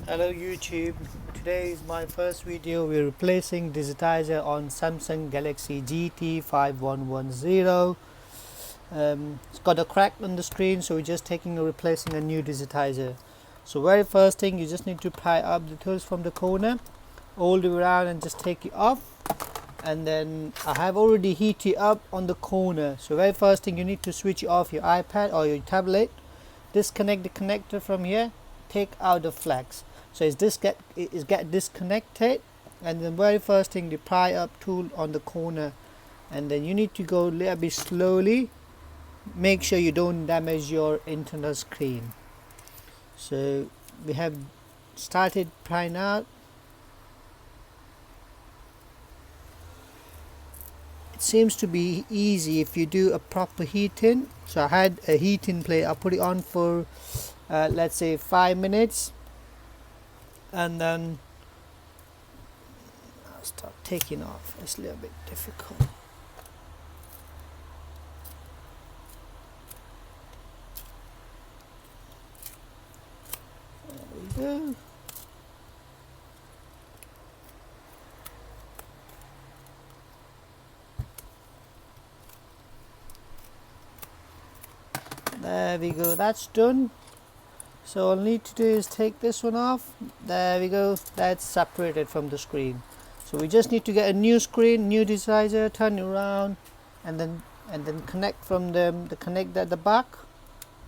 Hello YouTube, today is my first video. We're replacing Digitiser on Samsung Galaxy Gt-5110. It's got a crack on the screen, so we're just replacing a new Digitiser. So very first thing, you just need to pry up the tools from the corner all the way around and just take it off. And then I have already heated up on the corner. So very first thing, you need to switch off your iPad or your tablet, disconnect the connector from here, take out the flags. So it's get disconnected, and the very first thing, the pry up tool on the corner, and then you need to go a little bit slowly. Make sure you don't damage your internal screen. So we have started prying out. It seems to be easy if you do a proper heating. So I had a heating plate. I put it on for let's say 5 minutes, and then I'll start taking off. It's a little bit difficult. There we go. There we go, that's done. So all I need to do is take this one off. There we go, that's separated from the screen. So we just need to get a new screen, new Digitiser, turn it around, and then connect from the connect at the back,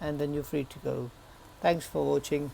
and then you're free to go. Thanks for watching.